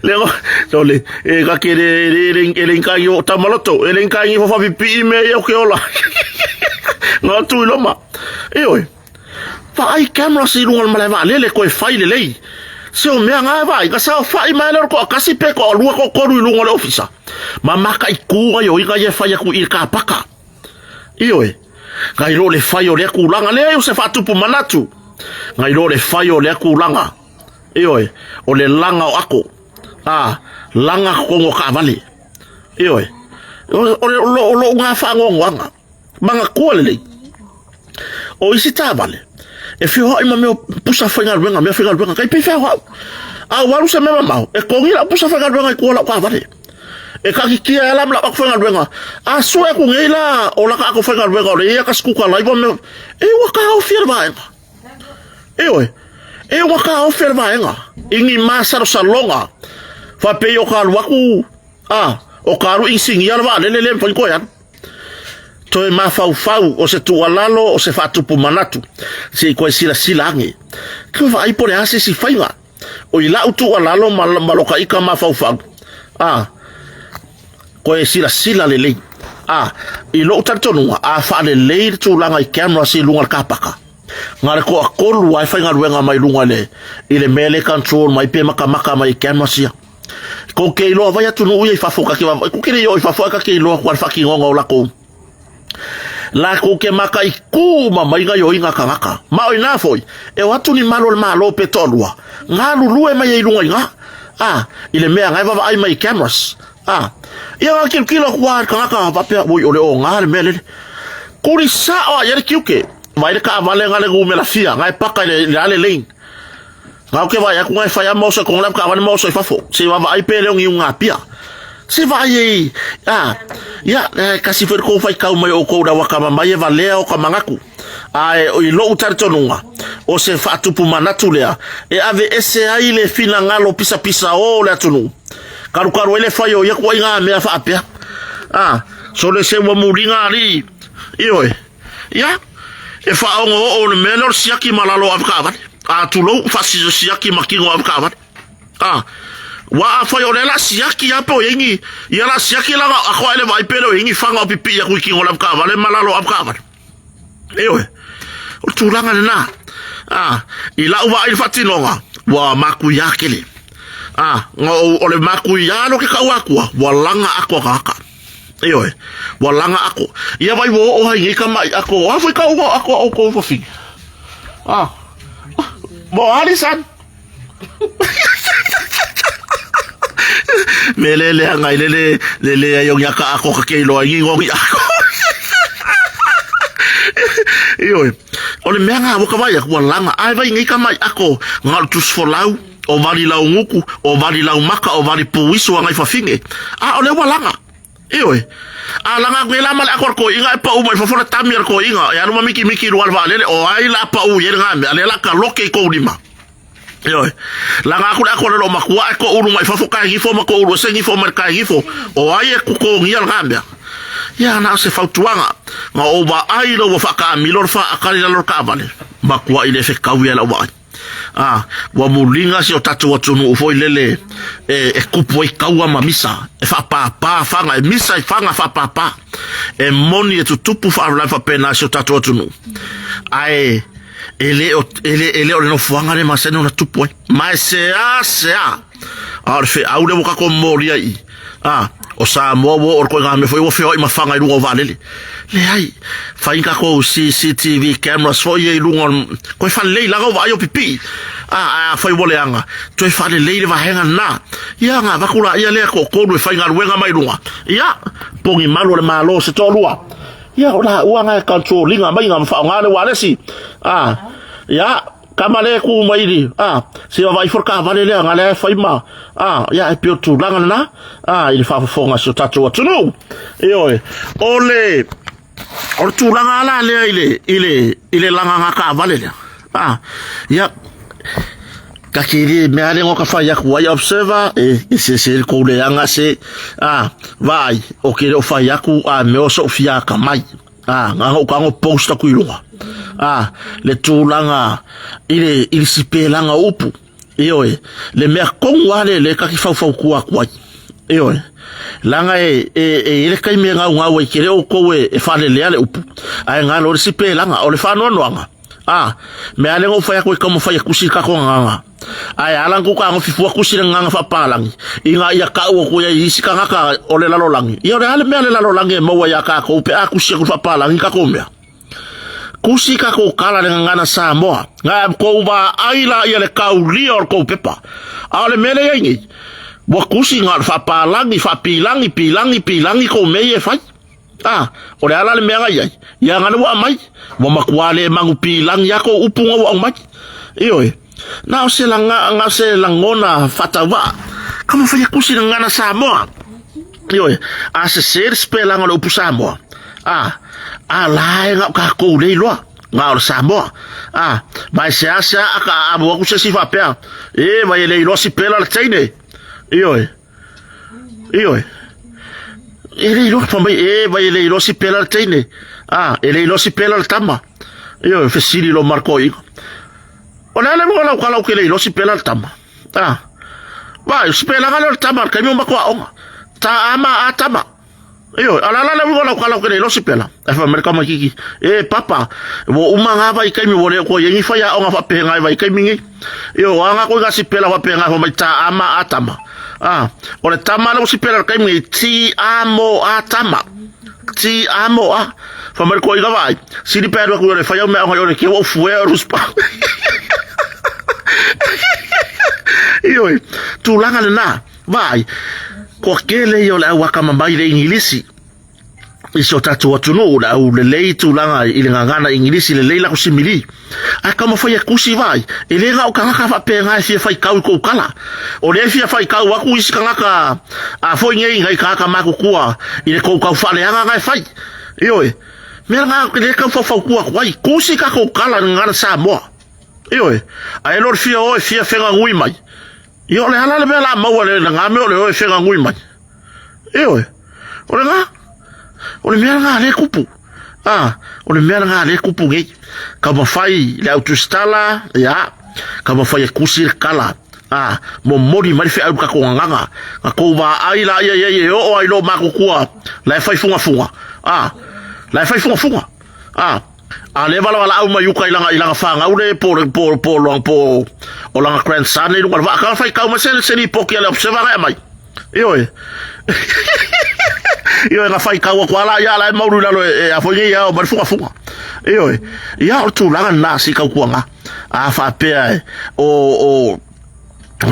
Lego tole ka kere elenka yo tamaloto elenka ngi fa pipi me yo ke ola no tu loma oi fa ai camera si lungal malava lele ko fai lele se o me nga vai ka sa fai mai ko kasi pe ko lu ko lungal ofisa mamaka iku yo inga ye fai ku ika paka ioi ngai lo le fai o le kulanga le o se fatu pu manatu ngai lo le fai o le kulanga ioi o le langa o ako langa kongo ka vale ioi o lo nga fa ngongwanga manga kuale o isi tabale e fio ima me pusa fenga venga me fenga venga kai pe fa walu se me mau e kongira pusa fenga venga ko la ka vale e ka ki kia lam la ka fenga venga sue ku ngila o la ka ko fenga venga le ka sku ka la ibo me e wa ka o fier va e wa ka o fier va ingi masaro salonga fa pe yo ka waku o karu insingi ya va le fa ko ya toe mafau o se tualalo o se fatupu manatu se koe sila ange ko vai por ase si fainga o ila tualalo maloka ika mafau koe sila lele i lo tantonua fa lele tu langa I camera si lunga kapaka ngare ko akolu wai fainga ruenga mai lunga le ile mele control mai pe maka mai camera si ko ke lo vai atu no ia fafoka ke ko ke yo fafoka ke lo kwa faki ngonga la ko la ko ke maka iku mama inga yo inga kangaka ma o ina foi e watu ni malo petolua nga lulu mai ilunga inga ile mea ngai va ai mai cameras ia ke kilo kwa kangaka va pe o le o nga mele kuri sa o ya kiuke vai ka vale ngale gu me la fia ngai paka le ale lane nga ke vai ku ngai fa ya mo so ko la ka va mo so fa fo se va ai pe le unga pia se vai kasi fer ko fai kau mai o ko da wakama mai valea o kamangaku o I lo utartonunga o se fatu pu manatu lea e ave ese ai le fina ngalo pisa o le atunu karu ele fai o yaku inga me fa apea so le se mo muringa ali ioi e fa o le melor siaki malalo avkava tulo fa siaki makingo avkava wa fa yo la siaki ya po yengi ya la siaki la ko ele vai pero yengi fanga pipi ya ku ki ngola ka vale malalo ap ka vale o tu langa na ila wa il fatinonga wa maku ya kele o le maku ya lo ke ka wa langa ako kaka wa langa ako ya vai wo o hai ka mai ako wa foi ka ako fo fi bo alisan melele ngai lele yo yaka ako ka ke lo ngi ngi ako ole menga wo ka vai ko langa ai vai ngi ka mai ako ngal tus folau o vali lau nguku o vali lau maka o vali puiso ngai fa finge ole wa langa langa ngela mal akor ko inga pa u mai fa fona tamir ko inga ya no miki rual vale o ai la pa u yer ngame ale la ka loke ko lima langa aku lo makua ko uru mai fa foka gifo mako uru sengi fo marka gifo o ai ko ngial ngambia ya na se fautuanga nga o ba ai lo fa ka milor fa akali lo ka vale makua ile fe ka wiela wa wa mulinga si o tatu watu no fo ilele kupo I kaua mamisa fa pa fanga misa fanga fa pa moni e tupu fa la fa pena si o tatu watu no ai ele o no fuanga le maseno na tupu mai sea fe au le boka ko moria I o sa mo o ko nga me foi o fe o mafanga I lungo vale le ai fa inga ko CCTV cameras fo ye lungo ko fa le la go va yo pipi foi wole anga to fa le va henga na ya nga va kula ya le ko no fa inga wenga mai lunga ya pongi malo le malo se to lua ya ora uanga controlling mai nga fa nga le wale si ya kamale ku mairi se vai forka vale le ngale faima ya e pio tu langa na il fa fonga so tatu tunu ole or tu langa la le ile langa ngaka vale le ya kakiri me ale ngoka fa ya ku observer e se ko le anga se vai o ke o fa ya ku me o so fia kamai nga ngo posta ku ilunga le tulanga ile sipelanga upu le mer kongwale le ka ki fa ku langa ile kai me nga we kire o ko we fa le upu ai nga lo sipelanga o le fa no nga me ale ngo fa ya ko como fa ya kusika ko nga ai alang ku ka ngo fifua kusi nga fa palang inga ia ka o ko ia isika ngaka ole lalo langi ia ole ale me ale lalo langi mo ya ka ko pe aku si ku fa palang ka ko me kusi ka ko kala ngana Samoa nga ko ba aila ia le kauli or ko pepa ale mele yengi bo kusi nga fa palangi fa pilangi ko me e fai ore ala le mea ia ia ngana wa mai mo makuale mangu pilangi ya ko upunga wa mai iyo na o se nga se langona fatawa kama fa kusi ngana Samoa iyo se ser spela ngalo upu Samoa lai nga ka ko le lo nga o Samoa mai se asa aka abo ku se si fa pe vai le lo si pela le tine iyo ele lo fa mai vai le lo si pela le tine ele lo si pela le tama iyo fe sili lo marco iko ona le mo la kala ke le lo si pela le tama vai si pela le tama ka mi makwa o ta ama atama iyo ala la mo la kala ke le lo si pela fa merka makiki papa wo umanga vai kai mi wole ko yengi fa ya o nga fa pe ngai vai kai mingi iyo anga ko ga si pela fa pe ngai fa mai ta ama atama ole tama lo si pela kai mi ti amo atama ti amo fa merko iga vai si di perdo ko le fa ya me o le ke wo fue ruspa iyo tu langa na vai ko kele yo la wakama mai le ingilisi iso tatu watu no la u le lei tu langa ile ngana ingilisi le lei la kusimili kama foi kusi vai ele nga o kanga fa pe nga fi fai kau ko kala o le fi fai kau wa ku isi kanga ka foi ngai ngai ka ma ku kua ile ko ka fa le nga fai iyo me nga le ka fa kua wai kusi ka ko kala ngana Samoa iyo ai lor fi o fi nga ngui mai iyo le hala le bela ma wale nga me o le fi nga ngui mai iyo o le nga o le nga le kupu o le nga le kupu ngai kama fai le autostala ya kama fai kusi kala mo mori mari fe au ka ko nganga ko ba ai la ye o ai lo ma ko kua la fai funga la fai funga ale bala au mai uka ilanga fa ngaule po o langa grandson ni lu ka fai ka ma se ni poki ala observa mai yo nga fai ka wa kwala ya la mauru la lo a foi ya o bar funga iyo ya o tu langa na si ka kuanga fa pe o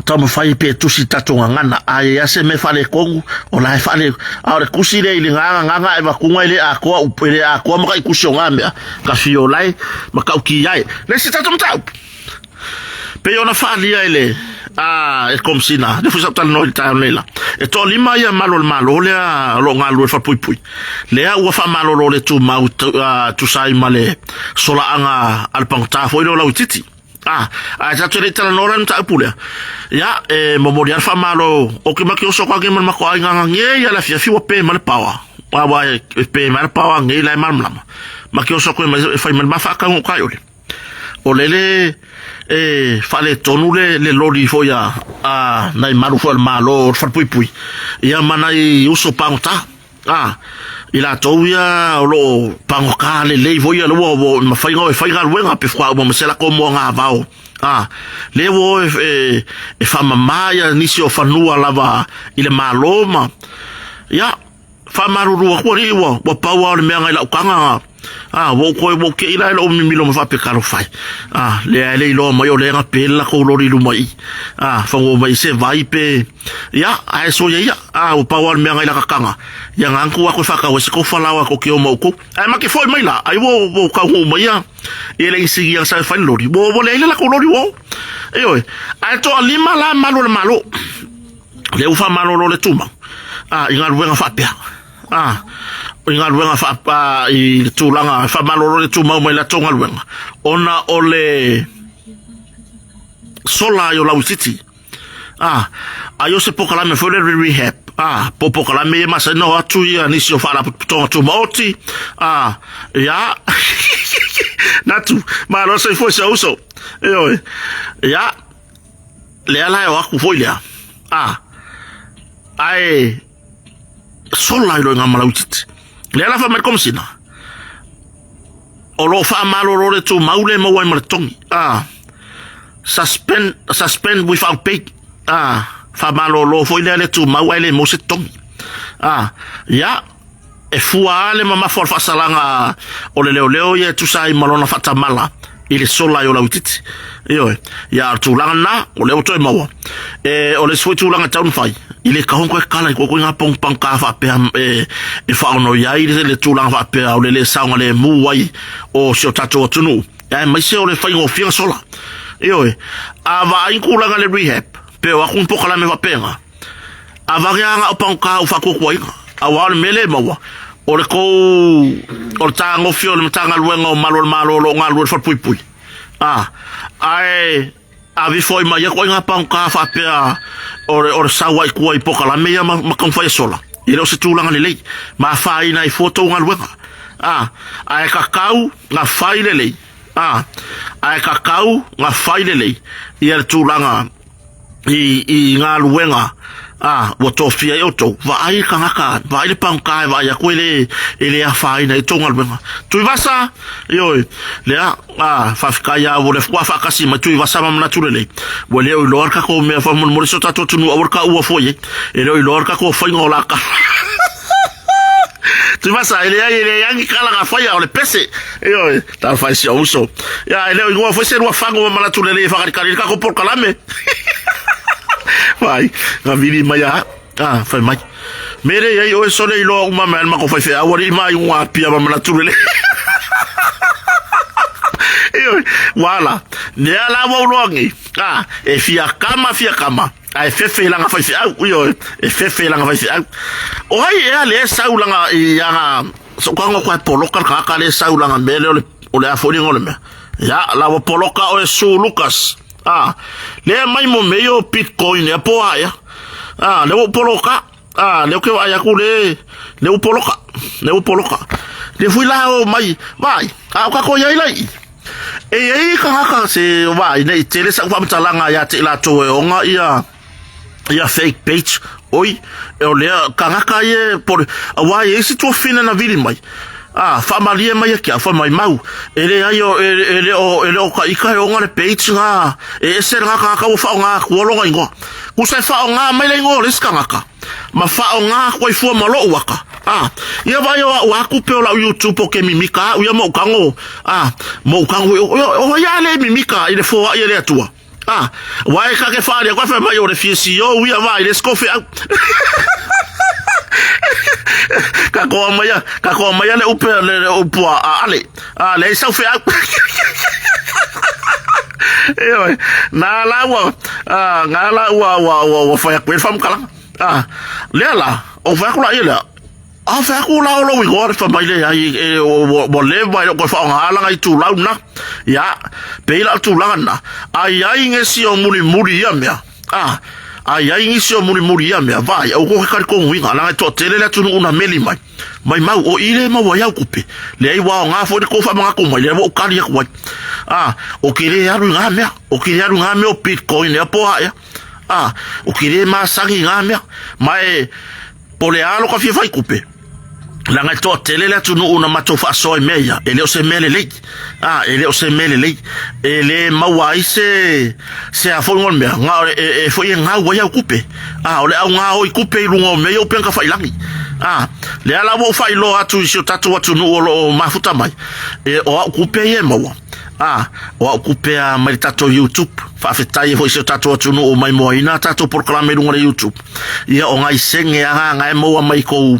tamo fai pe tu si tatu ngana ya se me fale kongu o la fale ore kusire ile nganga e bakunga ile akwa upele akwa maka ikusho ngambe ka fio lai maka ukiyai le si tatu mtau pe ona fali ile e comme si na de fusa tal no ta lela e to lima ya malo le lo ngalu fa pui le a fa malo le tu mau tu sai male sola anga al pangta foi lo lautiti ja tu le tal no ran ta pule ya memorial fa malo o ke makio so kwa ke man mako nga nge ya la fi wa pe mal power wa pe mal power nge la mal mlam makio so ko fa mal ma fa ka ngo ka yole o lele fale tonu le lori foia nai maru fo malo fa pui ia manai uso pangta ila toia lo pangoka le foia lo ma fai ga luenga pe fwa mo se la como nga vao le wo fa mamaya nisi o fanua lava ile maloma ya fa maruru ko riwa wa pawa le menga ila ukanga wo ko ke ila lo mimilo ma fa pe karo fai le lo mo yo le nga pe la ko lo ri lu mai fa ngo mai se vai pe ya so ya o pawa le menga ila kanga ya nganku wa ko fa ka wo se ko fa la wa ko ke o mo ko ma ke foi mai la ai wo ka ngo mai ya ele isi ya sa fa lo ri wo le la ko lo ri wo ai to lima la malo le u fa malo lo le tuma inga ruenga fa pe inga ruenga fa I tulanga fa malo le tuma mai la tonga ruenga ona ole sola yo la usiti ayo se pokala me foi le rehab pokala me masa no atu ya ni si o fa la tonga tu moti ya natu malo se foi se uso ya le ala yo aku foi ya ai sola ilo ngamala utiti le ala fa mer comme sina o lo fa malo lo le tu maule mo wa martongi suspend without pay fa malolo foi le tu mau ele mo se tong ya e fua le mama for fa salanga o le leo ye tu sai malona fata mala ile sola yo la utiti yo ya tu langa o le to mawa o le switch langa town fai ile ka honko kala ko nga pong pang ka fa pe e fa no ya ile le tu langa fa pe o le saunga le mu wai o so tato tunu ya mai se o le fai o fia sola yo ava inkulanga le rehab pe wa kun poka la me va penga ava nga o pang ka o fa ko ko awal mele mawa o le ko o tango fio le tanga luenga o malo nga lu for pui ai avi foi mai ko nga pang ka fa pe o sawa ko i poka la me ma kan fa sola i lo se tulanga le ma fa ina i foto nga luenga ai kakau nga fa le ai kakau nga fa le i le tulanga i nga luenga wa tofia yo to va ai kanga va ai pang kai va ya kwele ele a fa ina to ngal benga tu vasa yo le fa fika ya vo le fa kasi ma tu vasa mam naturele wo le o lor ka ko me fa mo so tato tu no ka u fo ye ele o lor ka ko fa ngola ka tu vasa ele yangi kala ka fa ya o le pese yo ta fa si uso ya ele o fo se no fa ngo ma naturele fa ka ko por kalame vai nga vili maya fai mai mere ye o so le lo uma mal ma ko fai fe awori mai un pia ma na turele wala ne ala wo longi e fia kama ai fefe langa fai fe yo e fefe langa fai fe o ai e ale saulanga ya so ko ngo poloka ka le saulanga mele o le afori ngole me ya la wo poloka o su Lucas le mai mo meio bitcoin e po aya le o poloka le ke aya ku le o poloka le fui la o mai vai ka ko yai lai e ka se vai nei tele sa fa mtalanga ya te la to o nga ia fake page oi o le ka ye por wa e si tu fina na vili mai fa malia mai kia fa mai mau ele ayo ele o ka ika o ngale page nga e se nga ka o fa nga ko lo nga ku se fa nga mai le ngo riska nga ma fa nga ko i fu malo waka ia vai o ku pe la YouTube o ke mimika u ya mo kango mo kango o ya le mimika ile fo ya le tua vai ka ke fa le ko fa mai o le fiesi o ia vai le skofe kako maya le upe le upo ale le sa fe na la wa fa ku fam kala le la o fa ku la ile fa ku la lo wi gor fa mai le ai bo le vai ko fa nga la ngai tu la na ya pe la tu la na ai ngesi o muri ya me ai inisi o muri ya me vai o ko ka ko winga la to tele la tunu una meli mai mau o ile mau ya kupe le ai wa nga fo ko fa nga ko mai le o ka ya ko o kile ya ru nga me o bitcoin ya po ya o kile ma sagi nga me mai pole alo ka fi fai kupe la nga to tele la tunu una mato fa so meya ele o se mele le ele mawai se a fo ngol me nga e fo nga wa ya kupe ole nga o kupe lungo me yo penka fa ilangi le ala wo fa ilo atu si tatu watu no lo mafuta mai o kupe ye mawa o kupe a mai tato YouTube fa fetai fo si tatu watu no mai mo ina tato proclame lungo YouTube ia o ngai senge nga mo mai ko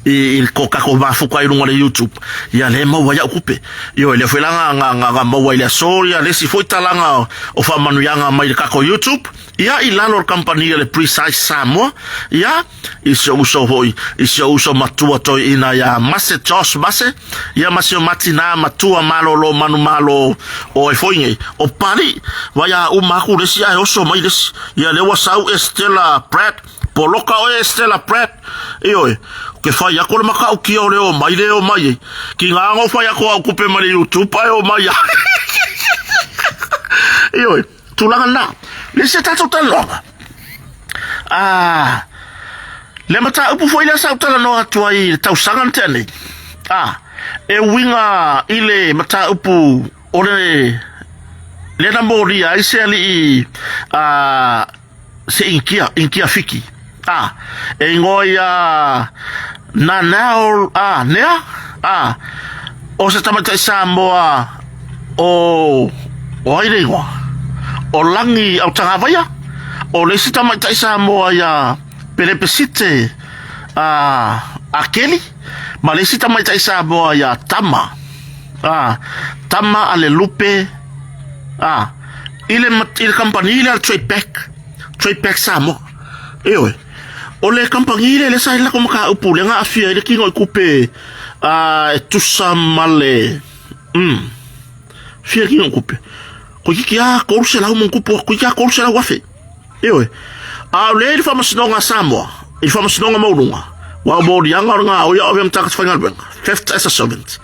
il ko ka ko ba fu ko lungo YouTube ia le mo wa ya kupe yo le fo nga mo wa ile soria le si foi talanga o fa manu yanga mai ka ko YouTube ia ilalo company le precise Samoa ia iso uso matua to ina ya mase tos mase ia mase matina matua malo manu malo o e foi o pari vai a uma ku le si ai oso mai des ia le wa sau Estela Pratt poloka o Estela Pratt io ke fai ako le maka o ki o leo mai ki nga ngo fai ako au kupe mali YouTube ai o mai io tu la na le se tato talonga le mata upu foi le sa tala no atu ai tau sanga tene e winga ile mata upu ole le na mori ai se ali se inkia fiki e ngoia na nao nea o se tamata Samoa o airewa o langi au tangawaya o le se tamata Samoa ya Pelepesite akeli ma le se tamata Samoa ya tama ale lupe ile company ile al trade back Samoa ewe o le company ile le sai la como ka upule nga afia ile kingo kupe tusa male fia kingo kupe ko kia korse la mo kupo ko kia korse la wafe ewe le ile fama sinonga Samoa ile fama sinonga maulunga wa bodi yanga nga o ya ovem tax final bank fifth as a servant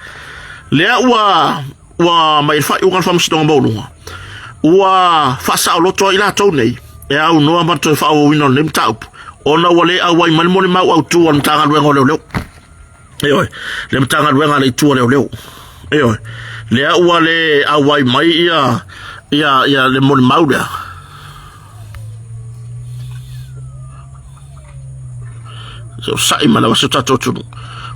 le wa mai fa u fama sinonga maulunga wa fa sa lo to ila to nei e au no ma to fa o wino nem taup ona wale au wai mal mo ma au tu on tanga luengo leo eoi le tanga luenga le tu leo eoi le au wale au wai mai ia le mo mauda so sai mana wa sota tu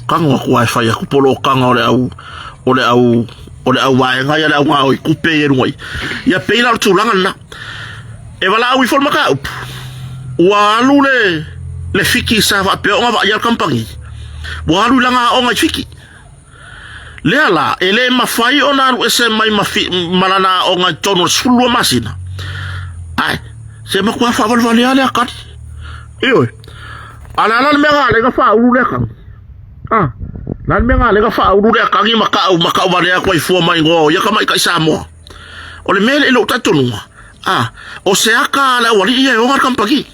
kanga ko ai fa ya ku polo kanga ole au wai nga ya la wa ku pe ye ngoi ya pe la tu langa na e wala au forma ka walu le fiki sa va pe o va ya kampangi walu langa o nga fiki le ala ele ma fai ona ese mai malana o nga tono sulu masina ai se ma kwa fa vale ale akat eoi ala me ga le ga fa u le kan lan me ga le ga fa u le kan i maka vale ko i fo mai ngo ya ka mai ka Samoa o le mele lo tatonua o se aka la wali ia o kampagi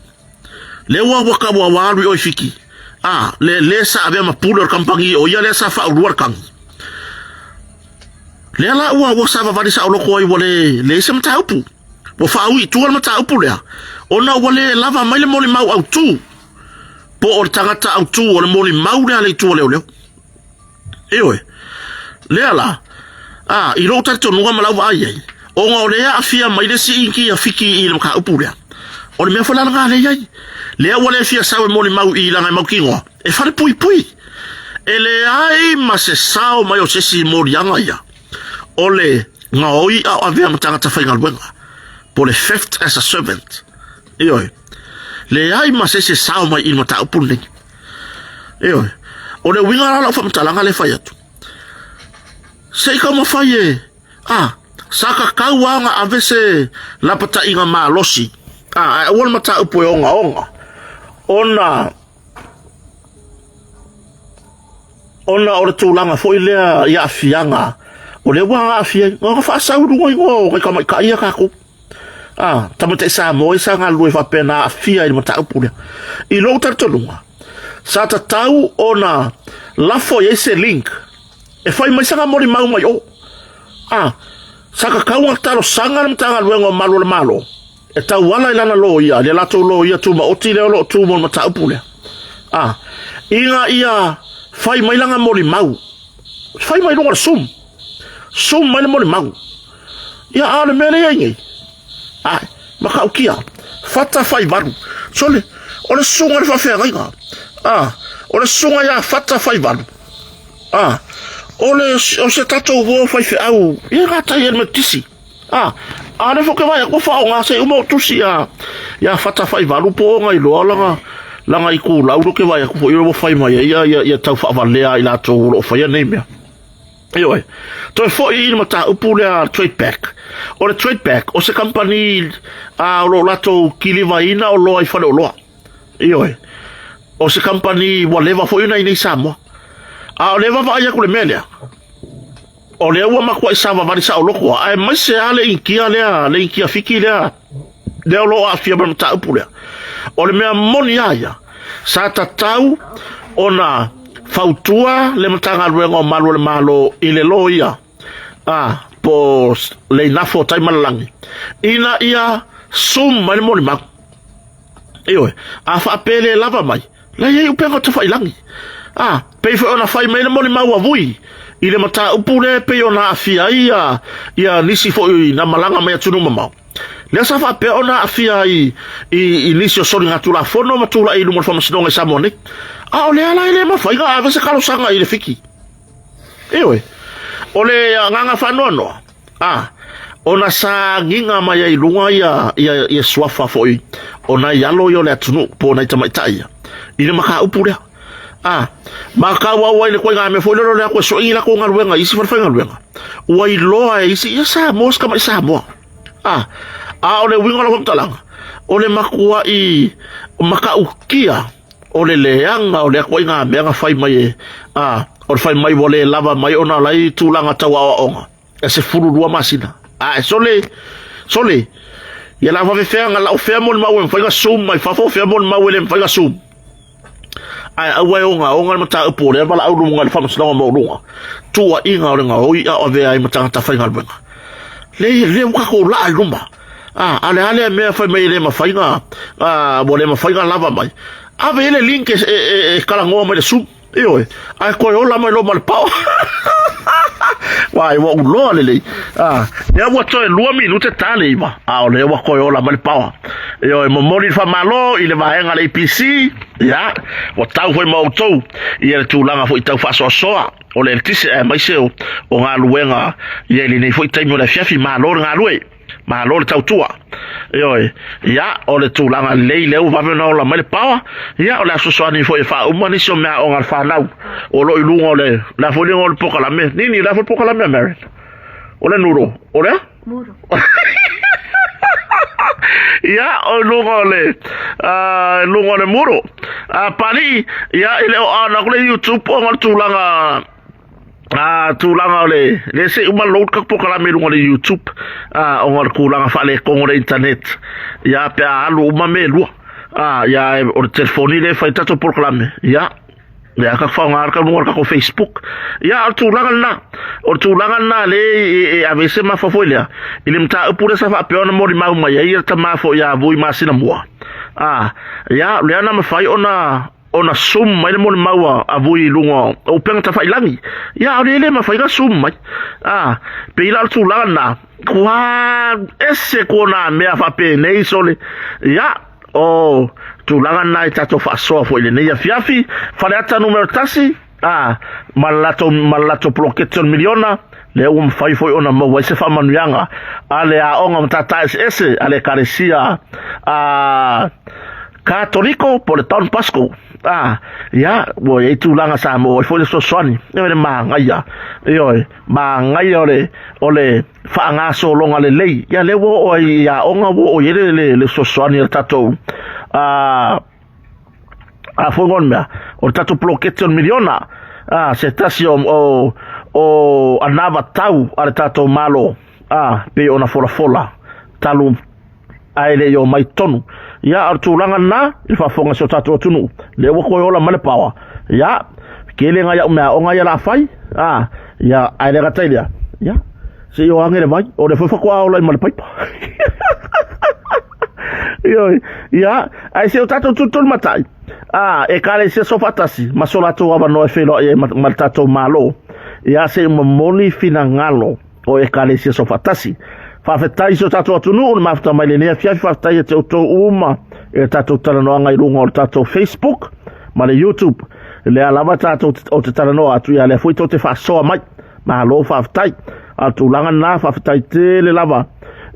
le wa ka wa o fiki le sa ave ma pulo kampagi o ia le sa fa o kan le la wa sa va vali sa o ko i wale le se mta upu o fa u tu al mta upu le ona wale lava mai le moli mau au tu po o tangata au tu o le moli mau le tu le ewe le la i ro tatonua ma la wa ai o ngore afia mai le si inki afiki i ka upura o le me fola nga le ai le wale fia sawe moli mau i langa mau kingo e fale pui ele ai ma se sao mai o se si mori anga ia o le ngoi a avea matanga ta fainga luenga po le fifth as a servant eoi le ai ma se sao mai i mata upune eoi o le winga la fa mtalanga le faiatu sei ka mo faie saka kauanga avese lapata inga malosi wol mata upo onga ona o tulanga foi le ya fianga o le wa afia ngo fa sa u ngo ka mai ka ia ka ku tamate sa mo isa nga lui fa pena afia i mata upo le i lo tartolunga sa ta tau ona la foi ese link e fai mai sanga mori mau mai saka kaunga talo sanga mtanga luengo malo e tau wala ilana lo ia le lato lo ia tu ma oti le lo tu mo mata upule inga ia fai mai langa moli mau fai mai longa sum mai moli mau ia ale mele yengi maka ukia fata fai baru sole ole sunga fa fe ringa ole sunga ya fata fai baru ole o se tato vo fai fe au e rata ye metisi ale fo ke vai ko fa nga se umo tusi ya fata fai valu po nga i lo langa i ku la u ke vai ko yo fai mai ya tau fa valea i la to lo fa ye nemia eoi to fo i mata upule trade back o le trade back o se company lo lato kilivaina o lo ai fa lo eoi o se company whatever fo ina i Samoa o le va ia ko le melia o le ua makua isa va vali sa o loko ai mai se ale inkia le inkia fiki le lo afia ba mata upule o le mea moni aia sa tatau ona fautua le matanga luengo malo le malo i le loia po le nafo tai malangi ina ia sum mai moni mak eoi fa pele lava mai la ye upenga to fai langi pe fo ona fai mai le moni mau avui ile mata upule pe ona afia ia nisi fo na malanga mai tunu mama le sa fa pe ona afia i nisi so ringa tula fono matula i lumo fama sidonga samone ole ala ile mafai ga ave se kalo sanga ile fiki ewe ole nganga fanono ona sa nginga mai i lunga ia swafa foi ona yalo yo le tunu po na tamaitai ile maka upule maka wa ile ko ngame foi lo le ko so ila ko ngaruenga isi fa ngaruenga wa iloa isi ya sa mosca mai sa mo ole winga lo talanga ole makua i maka ukia ole leanga ole ko ngame nga fai mai ole fai mai vole lava mai ona lai tulanga tawa onga ese furu dua masina sole ya la va faire la faire mon mawe fa sum mai fa faire mon mawe le fa sum awe onga mata upole bala au lunga fa msla mo lunga tua inga lunga oi ave ai mata ta fa ngal le ka ko la lumba ale me fa me le ma fa nga bole ma fa nga lava mai ave ele link kala ngoma le sum io ai ko yo la mai lo mal pau wai wa ulo le ya wa to lo minute tale ma ole wa ko yo la mal pau io mo mori fa malo ile va en ale PC ya wa tau foi mautou ia tu langa foi tau fa soa ole tisi mai seu o nga luenga ia ile nei foi taimo la fiafi malo nga lue malo tau tua io ya ole tu langa le u va no la mal pau ya ole so ni foi fa o mani so me o nga fa lau o lo ilunga ole la foi ngol poka la me nini la foi poka la me Mary ole nuro ole muro ya o lungole muro pani ya ile na kule YouTube on tulanga tulanga le se uma load ka pokala me lungole YouTube on kulanga fale ko le internet ya pe alu uma me lu ya o telefoni le fa tato proclame ya ka fa ngar ka ngor ka ko Facebook ya tulanga na le a veces ma fa folia ile mta pure sa fa peona mori ma ya ta ma fo ya vui ma sina mo ya le na ma fai ona sum mai mo ma a vui lungo o penga ta fa ilangi ya le ma fai ga sum mai pe ila tulanga na kwa ese kona me fa pe nei sole ya tulanga na tato fa so fo ile ne fiafi fa ata numero tasi malato proketon miliona le fai foi ona mo wa se fa manuanga ale onga mtata ese ale carecia católico por ton pasco ya wo e tulanga sa mo foi so soni ne mangaya ole fa nga so longa le lei ya le wo ya onga wo le so soni tato fongon mea o tato proketon miliona se tasio o anava tau ale tato malo pe ona fola talu aile yo mai tonu ya artulanga na il fa fonga so tato tunu le wo ko yo la male pawa ya kele nga ya mea onga ya la fai ya aile gataila ya se yo angere mai o le fo ko au la male pai ya ai se o tato tutul matai e kale se sofatasi masola to ava no felo e maltato malo ya se moni finangalo o e kale se sofatasi fa fetai so tato tunu un mafta malenia fia fatai te to uma e tato talano ngai lungo tato Facebook male YouTube le alava tato o te talano atu ya le foi to te fa so mai malo fa fetai atu langa na fa fetai te le lava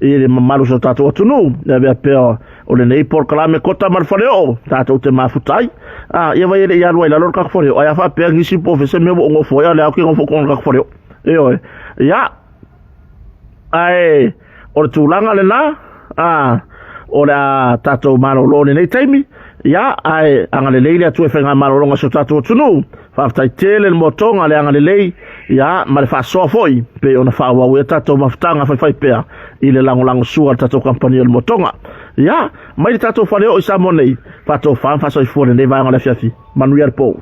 e malu so tato tunu le be peo o le nei por kala me kota mar faleo tato te mafutai ia vai ele ia loi la lor ka faleo ia fa pe ngisi po fese me bo ngo foya le akio ngo kon ka faleo ia ai o tulanga le na o la tato malo lo nei taimi ia ai angale leile atu fe nga malo longa so tato tunu fa ftai tele le motonga le angale lei ia ma le fa so foi pe ona fa wa we tato maftanga fa pe ile lango sua tato kampani le motonga ya mai tato faleo isa monei fato fa so i fone ne va ngala fiafi manuel po